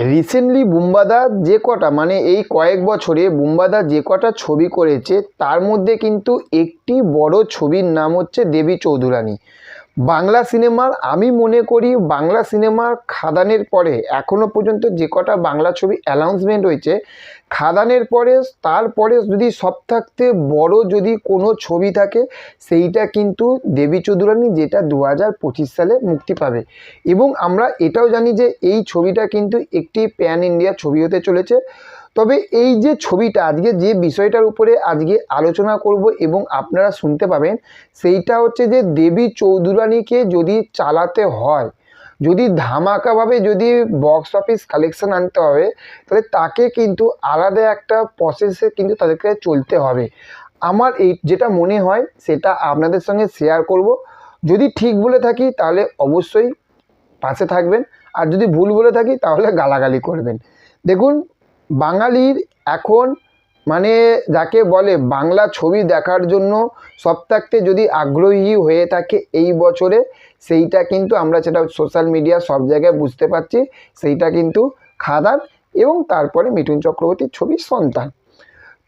Recently বুম্বাদা যে কটা মানে এই কয়েক বছরে বুম্বাদা যে কটা ছবি করেছে তার মধ্যে কিন্তু একটি বড় ছবির নাম হচ্ছে দেবী চৌধুরানী। বাংলা সিনেমার আমি মনে করি বাংলা সিনেমার খাদানের পরে এখনও পর্যন্ত যে কটা বাংলা ছবি অ্যানাউন্সমেন্ট হয়েছে, খাদানের পরে তারপরে যদি সব থাকতে বড় যদি কোনো ছবি থাকে সেইটা কিন্তু দেবী চৌধুরানী, যেটা 2025 সালে মুক্তি পাবে। এবং আমরা এটাও জানি যে এই ছবিটা কিন্তু একটি প্যান ইন্ডিয়া ছবি হতে চলেছে। তবে এই যে ছবিটা আজকে যে বিষয়টার উপরে আজকে আলোচনা করব এবং আপনারা শুনতে পাবেন সেইটা হচ্ছে যে দেবী চৌধুরানীকে যদি চালাতে হয়, যদি ধামাকাভাবে যদি বক্স অফিস কালেকশন আনতে হবে, তাহলে তাকে কিন্তু আলাদা একটা প্রসেসে কিন্তু তাদেরকে চলতে হবে। আমার এই যেটা মনে হয় সেটা আপনাদের সঙ্গে শেয়ার করব। যদি ঠিক বলে থাকি তাহলে অবশ্যই পাশে থাকবেন, আর যদি ভুল বলে থাকি তাহলে গালাগালি করবেন। দেখুন, বাঙালির এখন মানে যাকে বলে বাংলা ছবি দেখার জন্য সব থাকতে যদি আগ্রহী হয়ে থাকে এই বছরে, সেইটা কিন্তু আমরা সেটা সোশ্যাল মিডিয়া সব জায়গায় বুঝতে পারছি, সেইটা কিন্তু খাদান এবং তারপরে মিঠুন চক্রবর্তীর ছবি সন্তান।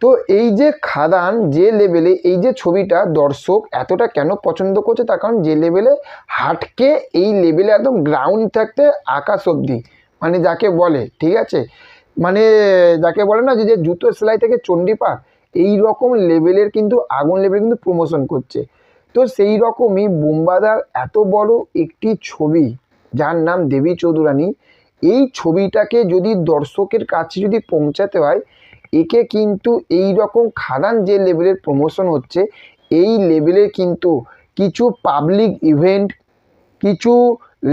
তো এই যে খাদান যে লেভেলে এই যে ছবিটা দর্শক এতটা কেন পছন্দ করছে, তার কারণ যে লেভেলে হাটকে এই লেভেলে একদম গ্রাউন্ড থাকতে আকাশ অবধি, মানে যাকে বলে ঠিক আছে, মানে যাকে বলে না যে জুতো সেলাই থেকে চণ্ডীপাঠ, এই রকম লেভেলের কিন্তু আগুন লেভেল কিন্তু প্রমোশন করছে। তো সেই রকমই বুম্বাদার এত বড় একটি ছবি যার নাম দেবী চৌধুরানী, এই ছবিটাকে যদি দর্শকের কাছে যদি পৌঁছাতে হয়, একে কিন্তু এই রকম খাদান যে লেভেলের প্রমোশন হচ্ছে এই লেভেলের কিন্তু কিছু পাবলিক ইভেন্ট, কিছু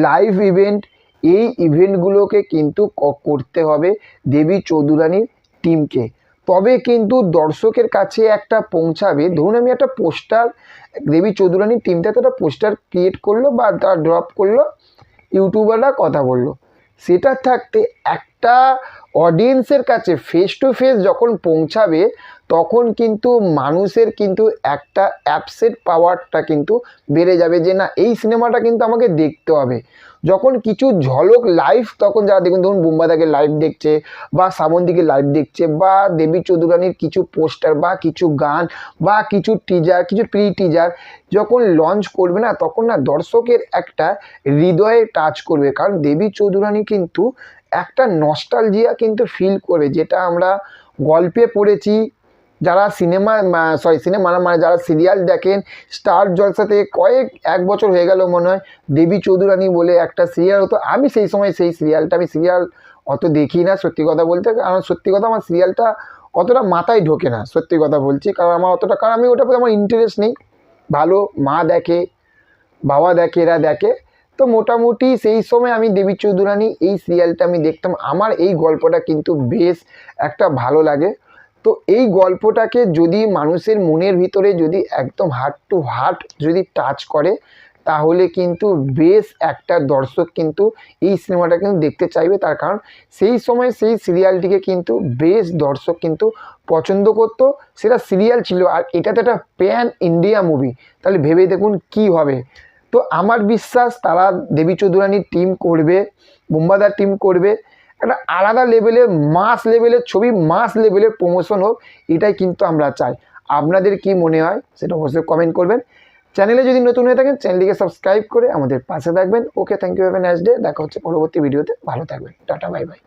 লাইভ ইভেন্ট, এই ইভেন্টগুলোকে কিন্তু করতে হবে দেবী চৌধুরানীর টিমকে। তবে কিন্তু দর্শকের কাছে একটা পৌঁছাবে। ধরুন আমি একটা পোস্টার দেবী চৌধুরানীর টিমটাতে একটা পোস্টার ক্রিয়েট করলো বা তার ড্রপ করলো, ইউটিউবাররা কথা বললো, সেটা থাকতে একটা অডিয়েন্সের কাছে ফেস টু ফেস যখন পৌঁছাবে তখন কিন্তু মানুষের কিন্তু একটা অ্যাপসেট পাওয়ারটা কিন্তু বেড়ে যাবে যে না এই সিনেমাটা কিন্তু আমাকে দেখতে হবে। যখন কিছু ঝলক লাইভ, তখন যারা দেখুন ধরুন বুম্বাদাকে লাইভ দেখছে বা শ্রাবন্তীকে লাইভ দেখছে বা দেবী চৌধুরানীর কিছু পোস্টার বা কিছু গান বা কিছু টিজার, কিছু প্রি টিজার যখন লঞ্চ করবে না, তখন না দর্শকের একটা হৃদয়ে টাচ করবে। কারণ দেবী চৌধুরানী কিন্তু একটা নস্টালজিয়া কিন্তু ফিল করবে, যেটা আমরা গল্পে পড়েছি। যারা সিনেমা মানে যারা সিরিয়াল দেখেন, স্টার জলসা থেকে এক বছর হয়ে গেল মনে হয়, দেবী চৌধুরানী বলে একটা সিরিয়াল হতো। আমি সেই সময় সেই সিরিয়ালটা, আমি সিরিয়াল অত দেখি না সত্যি কথা বলতে, কারণ সত্যি কথা আমার সিরিয়ালটা অতটা মাথায় ঢোকে না, সত্যি কথা বলছি। কারণ আমার অতটা, কারণ আমি ওটার প্রতি আমার ইন্টারেস্ট নেই। ভালো মা দেখে, বাবা দেখে, এরা দেখে। তো মোটামুটি সেই সময় আমি দেবী চৌধুরানী এই সিরিয়ালটা আমি দেখতাম। আমার এই গল্পটা কিন্তু বেশ একটা ভালো লাগে। তো এই গল্পটাকে যদি মানুষের মনের ভিতরে যদি একদম হার্ট টু হার্ট যদি টাচ করে, তাহলে কিন্তু বেশ একটা দর্শক কিন্তু এই সিনেমাটা কিন্তু দেখতে চাইবে। তার কারণ সেই সময় সেই সিরিয়ালটিকে কিন্তু বেশ দর্শক কিন্তু পছন্দ করতো, সেটা সিরিয়াল ছিল, আর এটা তো একটা প্যান ইন্ডিয়া মুভি। তাহলে ভেবে দেখুন কি হবে। তো আমার বিশ্বাস তারা দেবী চৌধুরানীর টিম করবে, বুম্বাদার টিম করবে, একটা আলাদা লেভেলে মাস লেভেলের ছবি, মাস লেভেলের প্রমোশন হোক, এটাই কিন্তু আমরা চাই। আপনাদের কি মনে হয় সেটা অবশ্যই কমেন্ট করবেন। চ্যানেলে যদি নতুন হয়ে থাকেন চ্যানেলটিকে সাবস্ক্রাইব করে আমাদের পাশে থাকবেন। Okay, thank you, have a nice day. দেখা হচ্ছে পরবর্তী ভিডিওতে। ভালো থাকবেন, টাটা, বাই বাই।